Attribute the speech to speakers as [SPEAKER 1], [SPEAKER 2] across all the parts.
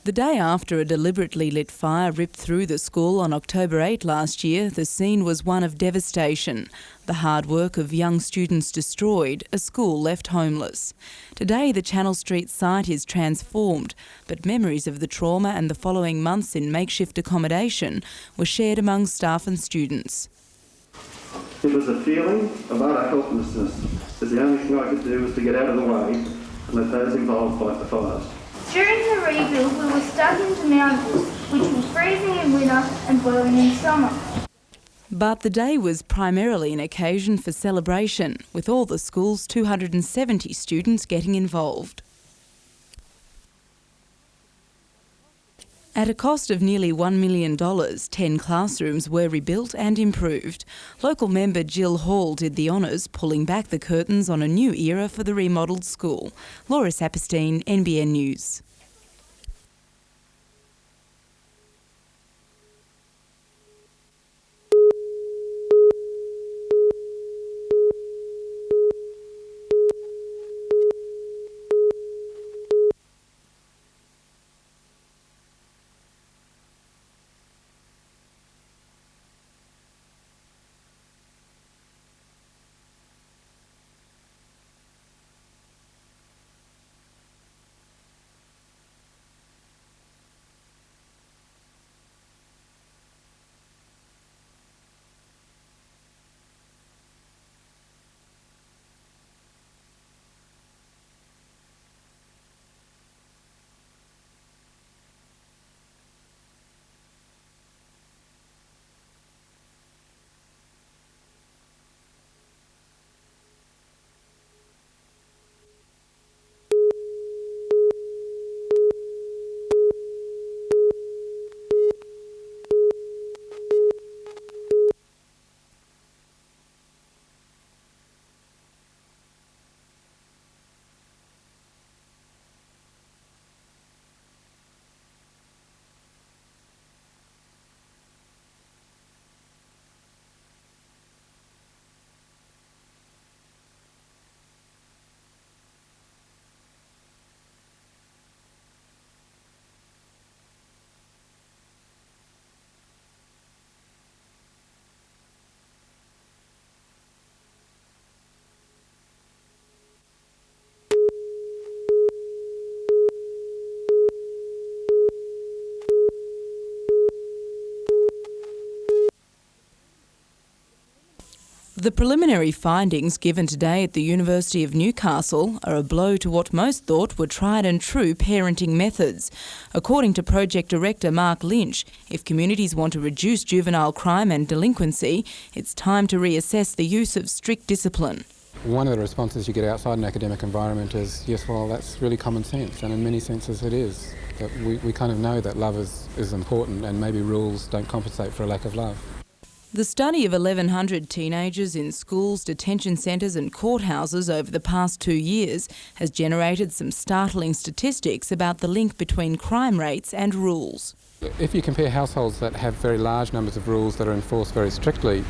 [SPEAKER 1] The day after a deliberately lit fire ripped through the school on October 8 last year, the scene was one of devastation. The hard work of young students destroyed, a school left homeless. Today, the Channel Street site is transformed, but memories of the trauma and the following months in makeshift accommodation were shared among staff and students.
[SPEAKER 2] It was a feeling of utter helplessness, as the only thing I could do was to get out of the way and let those involved fight the fires.
[SPEAKER 3] During the rebuild, we were stuck into mountains, which were freezing in winter and boiling in summer.
[SPEAKER 1] But the day was primarily an occasion for celebration, with all the school's 270 students getting involved. At a cost of nearly $1 million, 10 classrooms were rebuilt and improved. Local member Jill Hall did the honours, pulling back the curtains on a new era for the remodelled school. Laura Saperstein, NBN News. The preliminary findings given today at the University of Newcastle are a blow to what most thought were tried and true parenting methods. According to Project Director Mark Lynch, if communities want to reduce juvenile crime and delinquency, it's time to reassess the use of strict discipline.
[SPEAKER 4] One of the responses you get outside an academic environment is, yes, well, that's really common sense, and in many senses it is. But we kind of know that love is important, and maybe rules don't compensate for a lack of love.
[SPEAKER 1] The study of 1,100 teenagers in schools, detention centres and courthouses over the past 2 years has generated some startling statistics about the link between crime rates and rules.
[SPEAKER 4] If you compare households that have very large numbers of rules that are enforced very strictly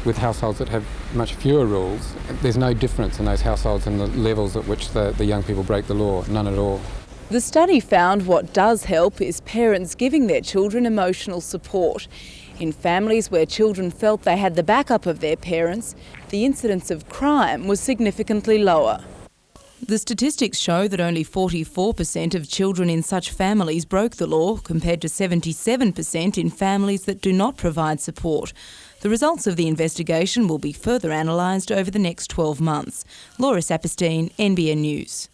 [SPEAKER 4] with households that have much fewer rules, there's no difference in those households in the levels at which the young people break the law, none at all.
[SPEAKER 1] The study found what does help is parents giving their children emotional support. In families where children felt they had the backup of their parents, the incidence of crime was significantly lower. The statistics show that only 44% of children in such families broke the law, compared to 77% in families that do not provide support. The results of the investigation will be further analysed over the next 12 months. Laura Saperstein, NBN News.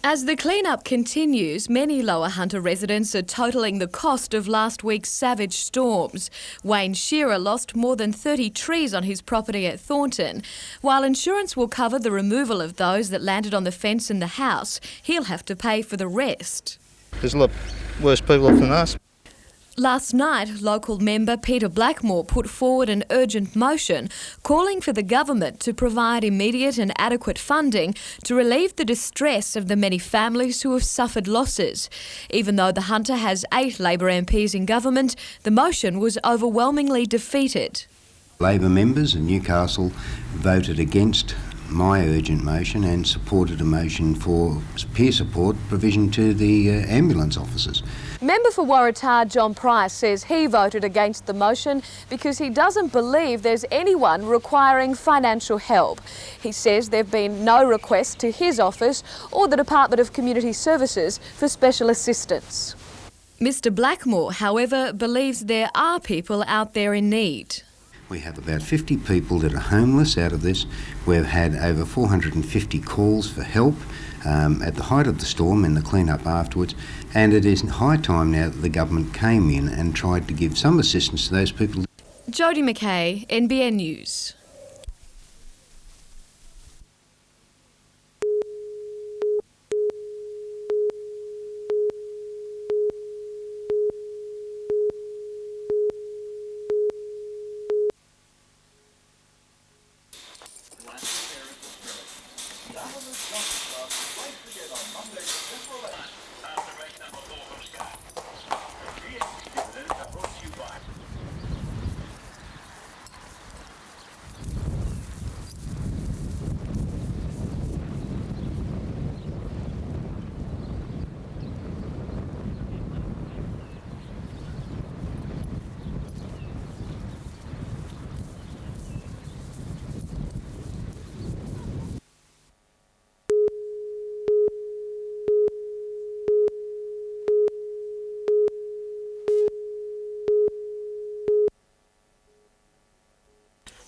[SPEAKER 5] As the clean-up continues, many Lower Hunter residents are totalling the cost of last week's savage storms. Wayne Shearer lost more than 30 trees on his property at Thornton. While insurance will cover the removal of those that landed on the fence in the house, he'll have to pay for the rest.
[SPEAKER 6] There's a lot worse people off than us.
[SPEAKER 5] Last night, local member Peter Blackmore put forward an urgent motion calling for the government to provide immediate and adequate funding to relieve the distress of the many families who have suffered losses. Even though the Hunter has 8 Labor MPs in government, the motion was overwhelmingly defeated.
[SPEAKER 7] Labor members in Newcastle voted against my urgent motion and supported a motion for peer support provision to the ambulance officers.
[SPEAKER 5] Member for Waratah John Price says he voted against the motion because he doesn't believe there's anyone requiring financial help. He says there have been no requests to his office or the Department of Community Services for special assistance. Mr Blackmore, however, believes there are people out there in need.
[SPEAKER 7] We have about 50 people that are homeless out of this. We've had over 450 calls for help at the height of the storm and the clean-up afterwards, and it is high time now that the government came in and tried to give some assistance to those people.
[SPEAKER 5] Jodie McKay, NBN News.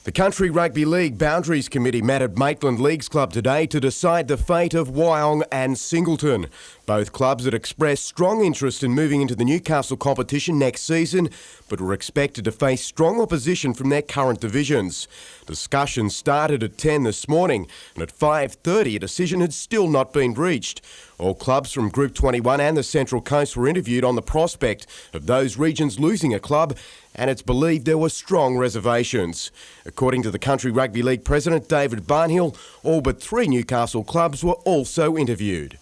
[SPEAKER 8] The Country Rugby League Boundaries Committee met at Maitland Leagues Club today to decide the fate of Wyong and Singleton. Both clubs had expressed strong interest in moving into the Newcastle competition next season, but were expected to face strong opposition from their current divisions. Discussions started at 10 this morning, and at 5:30 a decision had still not been reached. All clubs from Group 21 and the Central Coast were interviewed on the prospect of those regions losing a club, and it's believed there were strong reservations. According to the Country Rugby League President David Barnhill, all but 3 Newcastle clubs were also interviewed.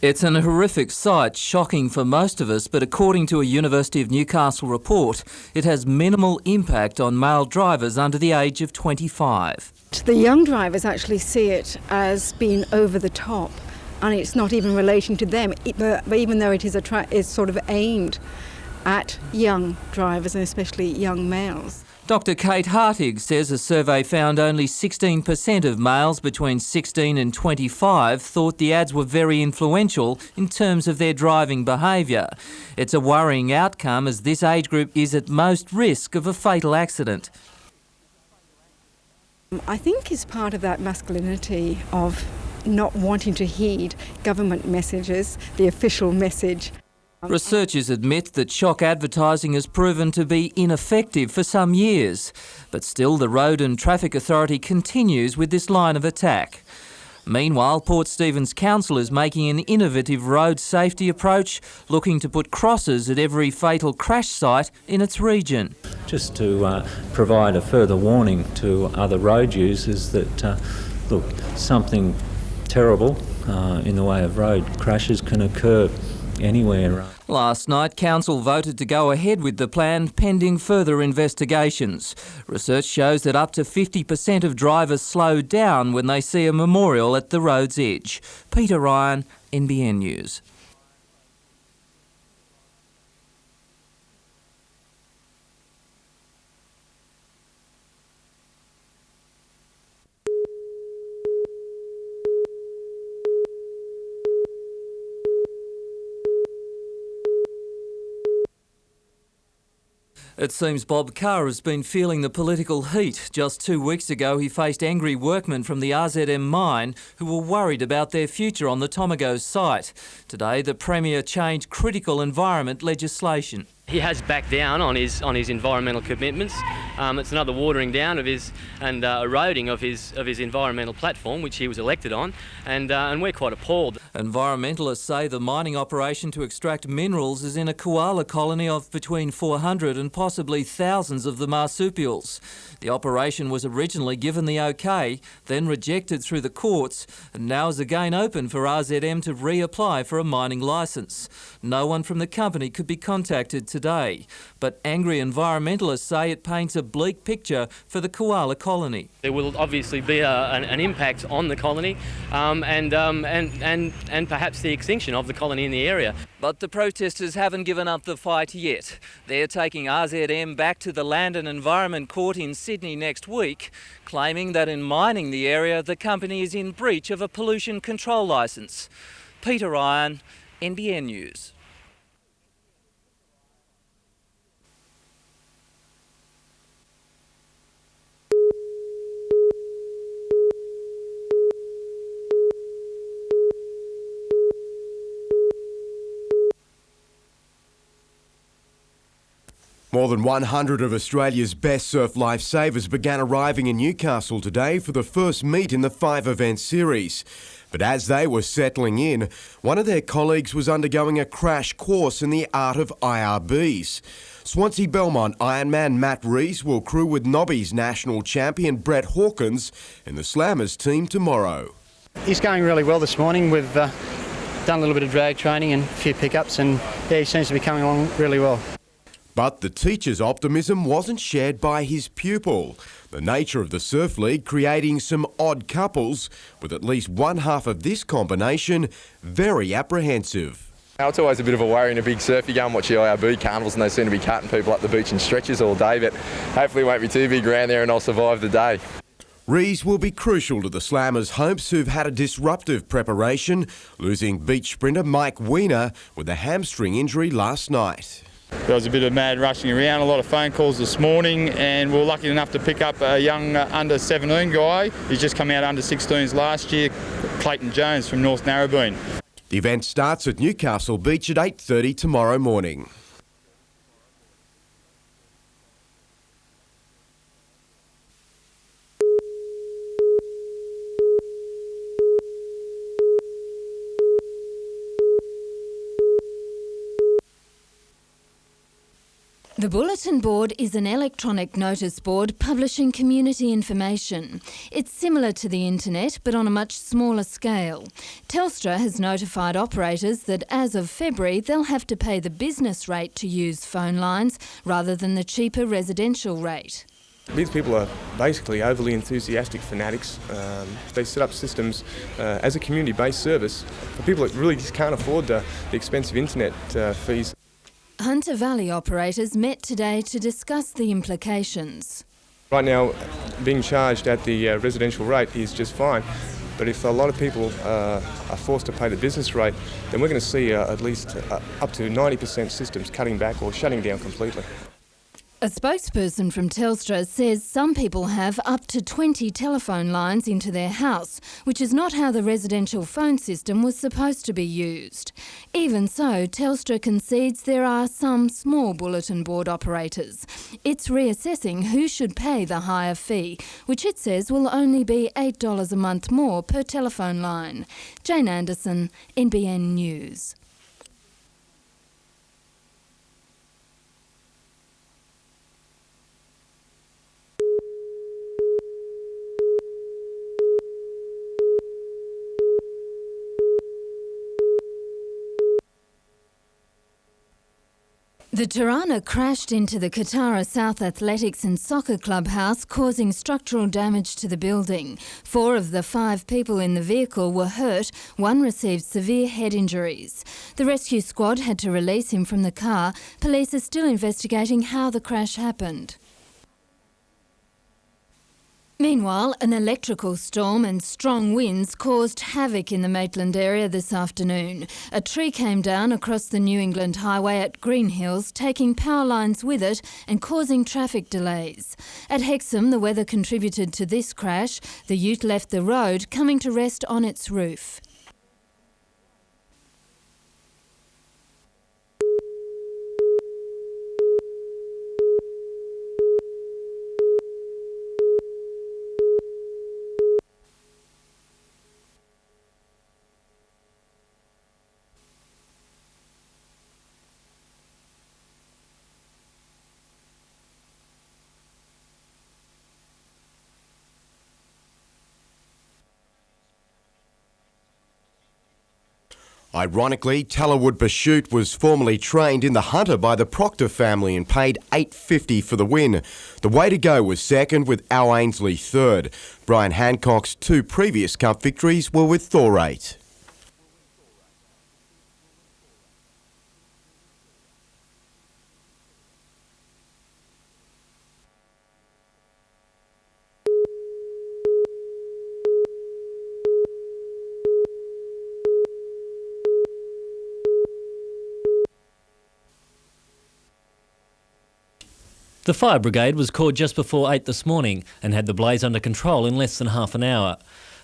[SPEAKER 9] It's an horrific sight, shocking for most of us, but according to a University of Newcastle report, it has minimal impact on male drivers under the age of 25.
[SPEAKER 10] The young drivers actually see it as being over the top, and it's not even relating to them, even though it is sort of aimed at young drivers and especially young males.
[SPEAKER 9] Dr Kate Hartig says a survey found only 16% of males between 16 and 25 thought the ads were very influential in terms of their driving behaviour. It's a worrying outcome as this age group is at most risk of a fatal accident.
[SPEAKER 10] I think it's part of that masculinity of not wanting to heed government messages, the official message.
[SPEAKER 9] Researchers admit that shock advertising has proven to be ineffective for some years, but still the Road and Traffic Authority continues with this line of attack. Meanwhile, Port Stephens Council is making an innovative road safety approach, looking to put crosses at every fatal crash site in its region.
[SPEAKER 11] Just to provide a further warning to other road users that, look, something terrible in the way of road crashes can occur anywhere.
[SPEAKER 9] Last night, Council voted to go ahead with the plan pending further investigations. Research shows that up to 50% of drivers slow down when they see a memorial at the road's edge. Peter Ryan, NBN News. It seems Bob Carr has been feeling the political heat. Just 2 weeks ago, he faced angry workmen from the RZM mine who were worried about their future on the Tomago site. Today, the Premier changed critical environment legislation.
[SPEAKER 12] He has backed down on his environmental commitments. It's another watering down of his and eroding of his environmental platform, which he was elected on, and we're quite appalled.
[SPEAKER 9] Environmentalists say the mining operation to extract minerals is in a koala colony of between 400 and possibly thousands of the marsupials. The operation was originally given the OK, then rejected through the courts, and now is again open for RZM to reapply for a mining licence. No one from the company could be contacted today, but angry environmentalists say it paints a bleak picture for the koala colony.
[SPEAKER 12] There will obviously be an impact on the colony and perhaps the extinction of the colony in the area.
[SPEAKER 9] But the protesters haven't given up the fight yet. They're taking RZM back to the Land and Environment Court in Sydney next week, claiming that in mining the area, the company is in breach of a pollution control licence. Peter Ryan, NBN News.
[SPEAKER 8] More than 100 of Australia's best surf lifesavers began arriving in Newcastle today for the first meet in the 5-event series. But as they were settling in, one of their colleagues was undergoing a crash course in the art of IRBs. Swansea Belmont Ironman Matt Rees will crew with Nobby's national champion Brett Hawkins in the Slammers team tomorrow.
[SPEAKER 13] He's going really well this morning. We've done a little bit of drag training and a few pickups, and yeah, he seems to be coming along really well.
[SPEAKER 8] But the teacher's optimism wasn't shared by his pupil. The nature of the surf league creating some odd couples, with at least one half of this combination very apprehensive.
[SPEAKER 14] It's always a bit of a worry in a big surf. You go and watch the IRB carnivals and they seem to be cutting people up the beach in stretches all day, but hopefully it won't be too big around there and I'll survive the day.
[SPEAKER 8] Rees will be crucial to the Slammers' hopes, who've had a disruptive preparation, losing beach sprinter Mike Weiner with a hamstring injury last night.
[SPEAKER 15] There was a bit of mad rushing around, a lot of phone calls this morning, and we were lucky enough to pick up a young under 17 guy. He's just come out under 16s last year, Clayton Jones from North Narrabeen.
[SPEAKER 8] The event starts at Newcastle Beach at 8:30 tomorrow morning.
[SPEAKER 16] The bulletin board is an electronic notice board publishing community information. It's similar to the internet but on a much smaller scale. Telstra has notified operators that as of February they'll have to pay the business rate to use phone lines rather than the cheaper residential rate.
[SPEAKER 17] These people are basically overly enthusiastic fanatics. They set up systems as a community-based service for people that really just can't afford the expensive internet fees.
[SPEAKER 16] Hunter Valley operators met today to discuss the implications.
[SPEAKER 17] Right now, being charged at the residential rate is just fine, but if a lot of people are forced to pay the business rate, then we're going to see at least up to 90% systems cutting back or shutting down completely.
[SPEAKER 16] A spokesperson from Telstra says some people have up to 20 telephone lines into their house, which is not how the residential phone system was supposed to be used. Even so, Telstra concedes there are some small bulletin board operators. It's reassessing who should pay the higher fee, which it says will only be $8 a month more per telephone line. Jane Anderson, NBN News. The Tirana crashed into the Katara South Athletics and Soccer Clubhouse, causing structural damage to the building. 4 of the 5 people in the vehicle were hurt. 1 received severe head injuries. The rescue squad had to release him from the car. Police are still investigating how the crash happened. Meanwhile, an electrical storm and strong winds caused havoc in the Maitland area this afternoon. A tree came down across the New England Highway at Green Hills, taking power lines with it and causing traffic delays. At Hexham, the weather contributed to this crash. The ute left the road, coming to rest on its roof.
[SPEAKER 8] Ironically, Tallerwood Bashute was formerly trained in the Hunter by the Proctor family and paid $8.50 for the win. The Way to Go was second, with Al Ainsley third. Brian Hancock's 2 previous Cup victories were with Torres.
[SPEAKER 9] The fire brigade was called just before 8 this morning and had the blaze under control in less than half an hour.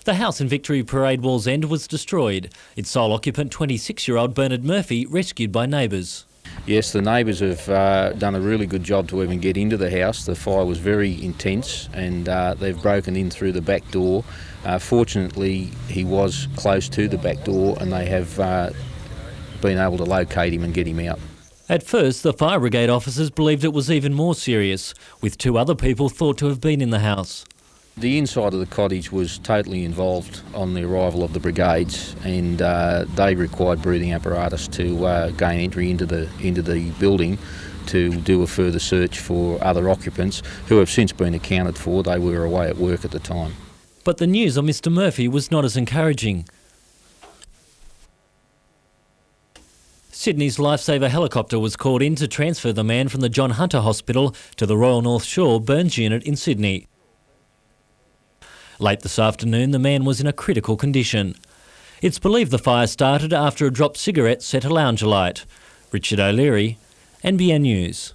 [SPEAKER 9] The house in Victory Parade Wall's End was destroyed. Its sole occupant, 26-year-old Bernard Murphy, rescued by neighbours.
[SPEAKER 18] Yes, the neighbours have done a really good job to even get into the house. The fire was very intense and they've broken in through the back door. Fortunately, he was close to the back door and they have been able to locate him and get him out.
[SPEAKER 9] At first, the fire brigade officers believed it was even more serious, with 2 other people thought to have been in the house.
[SPEAKER 18] The inside of the cottage was totally involved on the arrival of the brigades, and they required breathing apparatus to gain entry into the building to do a further search for other occupants who have since been accounted for. They were away at work at the time.
[SPEAKER 9] But the news on Mr Murphy was not as encouraging. Sydney's Lifesaver helicopter was called in to transfer the man from the John Hunter Hospital to the Royal North Shore Burns Unit in Sydney. Late this afternoon, the man was in a critical condition. It's believed the fire started after a dropped cigarette set a lounge alight. Richard O'Leary, NBN News.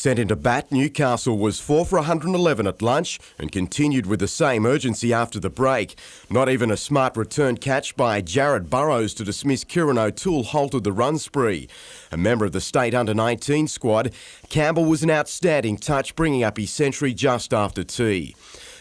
[SPEAKER 8] Sent into bat, Newcastle was 4 for 111 at lunch and continued with the same urgency after the break. Not even a smart return catch by Jared Burrows to dismiss Kieran O'Toole halted the run spree. A member of the state under-19 squad, Campbell was an outstanding touch, bringing up his century just after tea.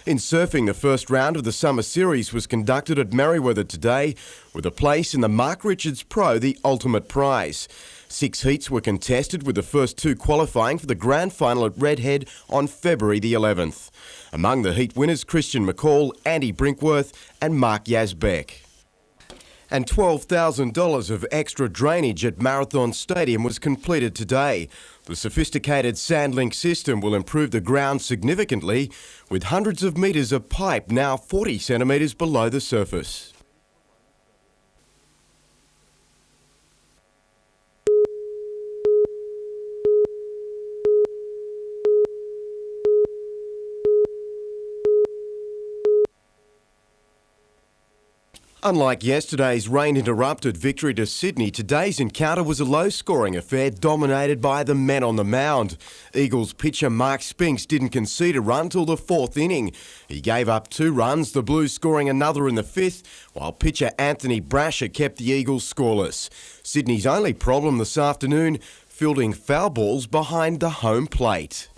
[SPEAKER 8] In surfing, the first round of the Summer Series was conducted at Merewether today, with a place in the Mark Richards Pro the ultimate prize. 6 heats were contested, with the first 2 qualifying for the grand final at Redhead on February the 11th. Among the heat winners, Christian McCall, Andy Brinkworth and Mark Yazbek. And $12,000 of extra drainage at Marathon Stadium was completed today. The sophisticated SandLink system will improve the ground significantly, with hundreds of metres of pipe now 40 centimetres below the surface. Unlike yesterday's rain-interrupted victory to Sydney, today's encounter was a low-scoring affair dominated by the men on the mound. Eagles pitcher Mark Spinks didn't concede a run till the 4th inning. He gave up 2 runs, the Blues scoring another in the 5th, while pitcher Anthony Brasher kept the Eagles scoreless. Sydney's only problem this afternoon, fielding foul balls behind the home plate.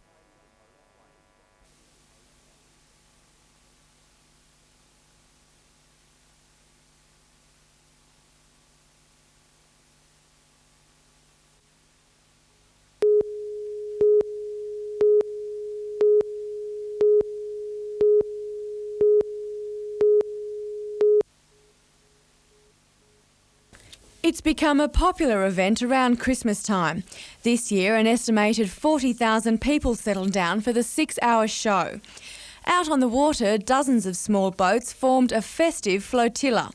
[SPEAKER 19] It's become a popular event around Christmas time. This year, an estimated 40,000 people settled down for the 6-hour show. Out on the water, dozens of small boats formed a festive flotilla.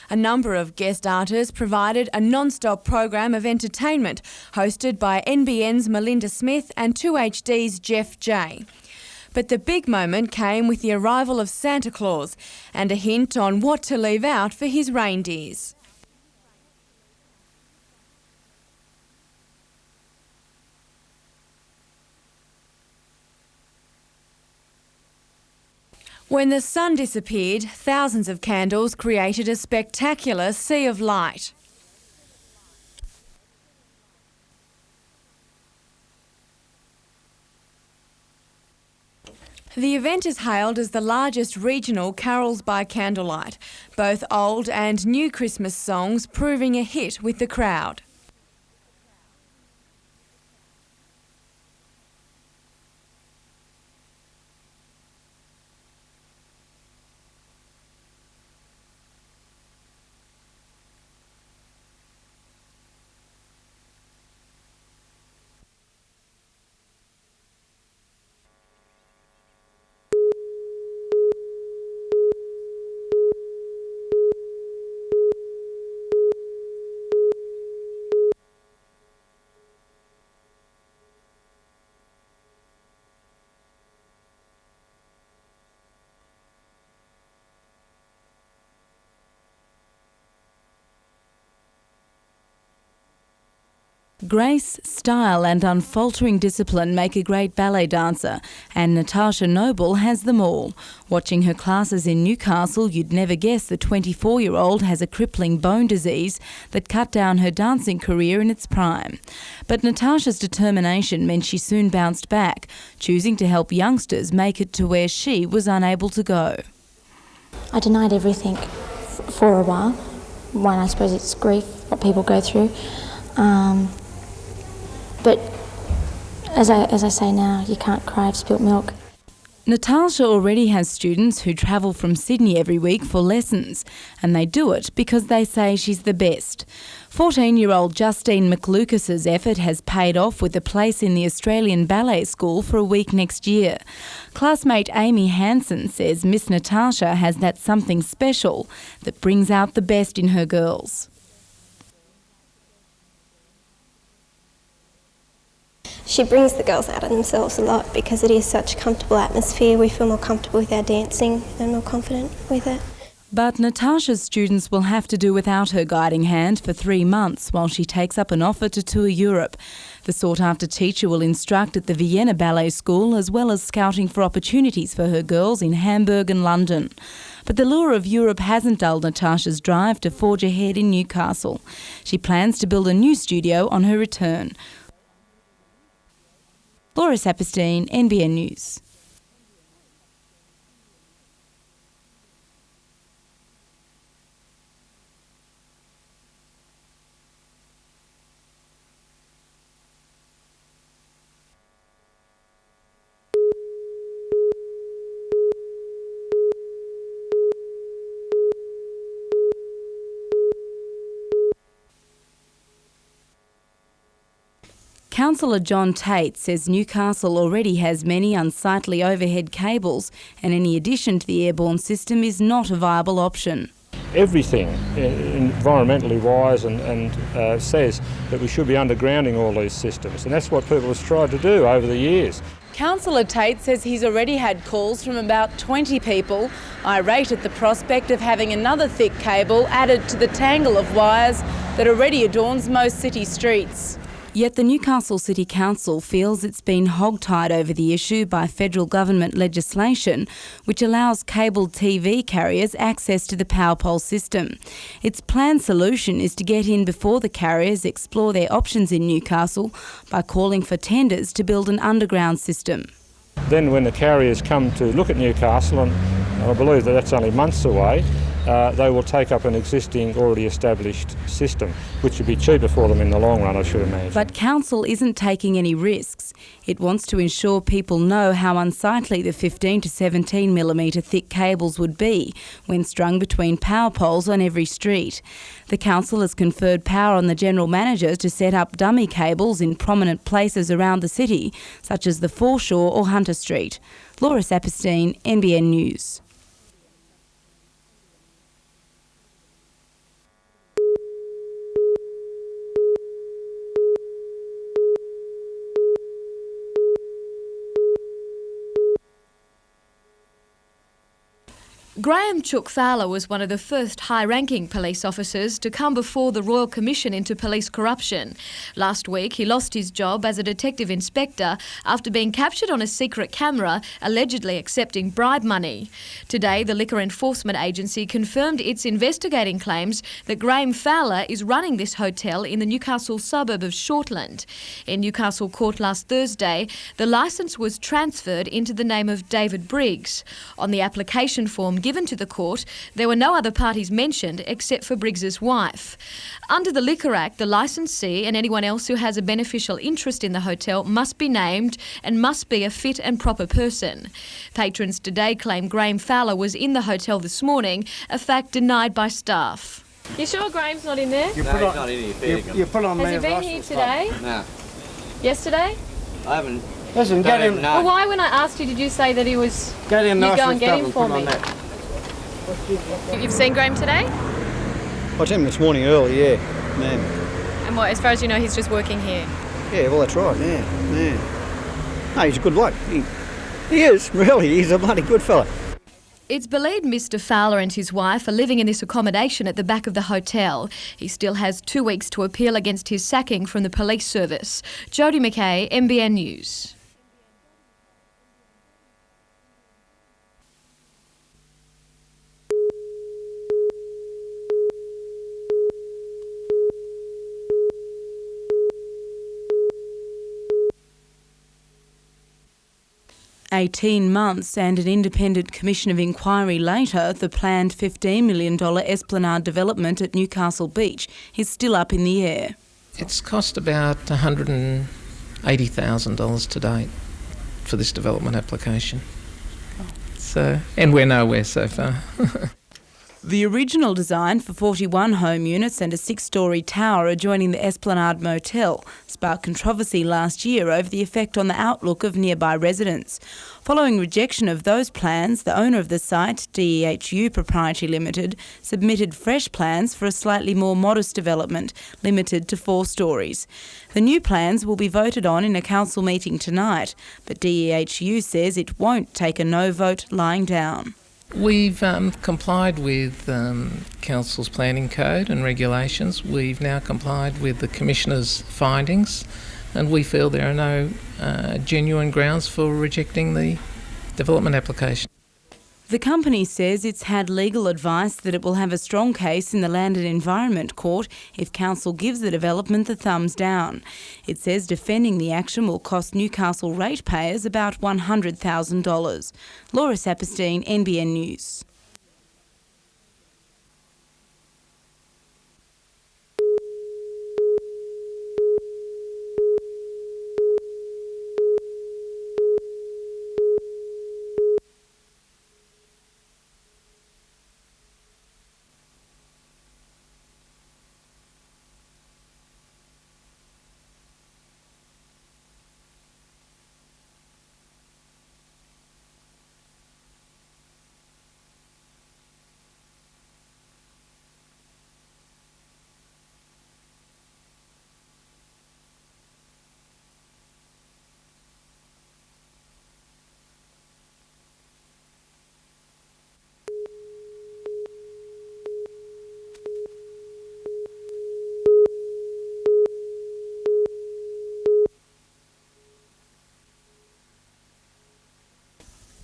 [SPEAKER 19] A number of guest artists provided a non-stop program of entertainment hosted by NBN's Melinda Smith and 2HD's Jeff J. But the big moment came with the arrival of Santa Claus and a hint on what to leave out for his reindeers. When the sun disappeared, thousands of candles created a spectacular sea of light. The event is hailed as the largest regional carols by candlelight, both old and new Christmas songs proving a hit with the crowd. Grace, style and unfaltering discipline make a great ballet dancer, and Natasha Noble has them all. Watching her classes in Newcastle, you'd never guess the 24-year-old has a crippling bone disease that cut down her dancing career in its prime. But Natasha's determination meant she soon bounced back, choosing to help youngsters make it to where she was unable to go.
[SPEAKER 20] I denied everything for a while. One, I suppose it's grief, what people go through. But as I say now, you can't cry of spilt milk.
[SPEAKER 19] Natasha already has students who travel from Sydney every week for lessons, and they do it because they say she's the best. 14-year-old Justine McLucas's effort has paid off with a place in the Australian Ballet School for a week next year. Classmate Amy Hansen says Miss Natasha has that something special that brings out the best in her girls.
[SPEAKER 21] She brings the girls out of themselves a lot because it is such a comfortable atmosphere. We feel more comfortable with our dancing and more confident with it.
[SPEAKER 1] But Natasha's students will have to do without her guiding hand for 3 months while she takes up an offer to tour Europe. The sought-after teacher will instruct at the Vienna Ballet School as well as scouting for opportunities for her girls in Hamburg and London. But the lure of Europe hasn't dulled Natasha's drive to forge ahead in Newcastle. She plans to build a new studio on her return. Laura Saperstein, NBN News. Councillor John Tate says Newcastle already has many unsightly overhead cables and any addition to the airborne system is not a viable option.
[SPEAKER 2] Everything environmentally wise and says that we should be undergrounding all these systems, and that's what people have tried to do over the years.
[SPEAKER 1] Councillor Tate says he's already had calls from about 20 people irate at the prospect of having another thick cable added to the tangle of wires that already adorns most city streets. Yet the Newcastle City Council feels it's been hogtied over the issue by federal government legislation which allows cable TV carriers access to the power pole system. Its planned solution is to get in before the carriers explore their options in Newcastle by calling for tenders to build an underground system.
[SPEAKER 2] Then when the carriers come to look at Newcastle, and I believe that that's only months away, they will take up an existing, already established system, which would be cheaper for them in the long run, I should imagine.
[SPEAKER 1] But Council isn't taking any risks. It wants to ensure people know how unsightly the 15 to 17 millimetre thick cables would be when strung between power poles on every street. The Council has conferred power on the General Manager to set up dummy cables in prominent places around the city, such as the Foreshore or Hunter Street. Laura Saperstein, NBN News.
[SPEAKER 5] Graham Chook-Fowler was one of the first high-ranking police officers to come before the Royal Commission into Police Corruption. Last week, he lost his job as a detective inspector after being captured on a secret camera, allegedly accepting bribe money. Today, the Liquor Enforcement Agency confirmed it's investigating claims that Graham Fowler is running this hotel in the Newcastle suburb of Shortland. In Newcastle Court last Thursday, the licence was transferred into the name of David Briggs. On the application form given to the court, there were no other parties mentioned except for Briggs's wife. Under the Liquor Act, the licensee and anyone else who has a beneficial interest in the hotel must be named and must be a fit and proper person. Patrons today claim Graham Fowler was in the hotel this morning, a fact denied by staff. You sure Graham's not in there?
[SPEAKER 22] No, he's not in here.
[SPEAKER 5] You put on Has he been here today?
[SPEAKER 22] No.
[SPEAKER 5] Yesterday?
[SPEAKER 22] I haven't.
[SPEAKER 2] Listen, get him.
[SPEAKER 5] Well, why, when I asked you, did you say that he was...
[SPEAKER 2] Get him.
[SPEAKER 5] You go and get him for me. You've seen Graham today?
[SPEAKER 13] I seen him this morning early, yeah. Man.
[SPEAKER 5] And what, as far as you know, he's just working here?
[SPEAKER 13] Yeah, well, that's right, yeah. No, he's a good bloke. He is, really. He's a bloody good fella.
[SPEAKER 5] It's believed Mr. Fowler and his wife are living in this accommodation at the back of the hotel. He still has 2 weeks to appeal against his sacking from the police service. Jodie McKay, NBN News.
[SPEAKER 1] "18 months and an independent commission of inquiry later, the planned $15 million Esplanade development at Newcastle Beach is still up in the air.
[SPEAKER 23] It's cost about $180,000 to date for this development application. And we're nowhere so far.
[SPEAKER 1] The original design for 41 home units and a 6-storey tower adjoining the Esplanade Motel sparked controversy last year over the effect on the outlook of nearby residents. Following rejection of those plans, the owner of the site, DEHU Proprietary Limited, submitted fresh plans for a slightly more modest development, limited to 4 storeys. The new plans will be voted on in a council meeting tonight, but DEHU says it won't take a no vote lying down.
[SPEAKER 23] We've complied with Council's planning code and regulations. We've now complied with the Commissioner's findings, and we feel there are no genuine grounds for rejecting the development application.
[SPEAKER 1] The company says it's had legal advice that it will have a strong case in the Land and Environment Court if Council gives the development the thumbs down. It says defending the action will cost Newcastle ratepayers about $100,000. Laura Saperstein, NBN News.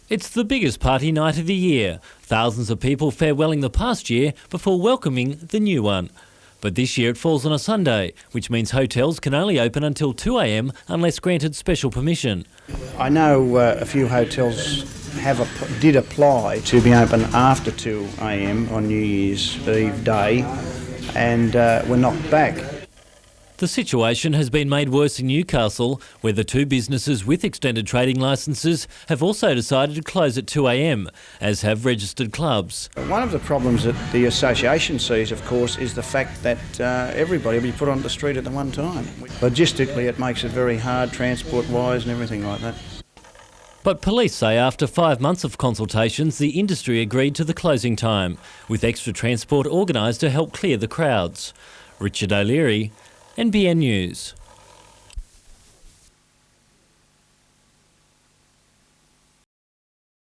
[SPEAKER 3] It's the biggest party night of the year. Thousands of people farewelling the past year before welcoming the new one. But this year it falls on a Sunday, which means hotels can only open until 2 a.m. unless granted special permission.
[SPEAKER 4] I know a few hotels did apply to be open after 2 a.m. on New Year's Eve day and were knocked back.
[SPEAKER 3] The situation has been made worse in Newcastle, where the two businesses with extended trading licences have also decided to close at 2 a.m, as have registered clubs.
[SPEAKER 4] One of the problems that the association sees, of course, is the fact that everybody will be put on the street at the one time. Logistically, it makes it very hard, transport-wise and everything like that.
[SPEAKER 3] But police say after 5 months of consultations, the industry agreed to the closing time, with extra transport organised to help clear the crowds. Richard O'Leary, NBN News.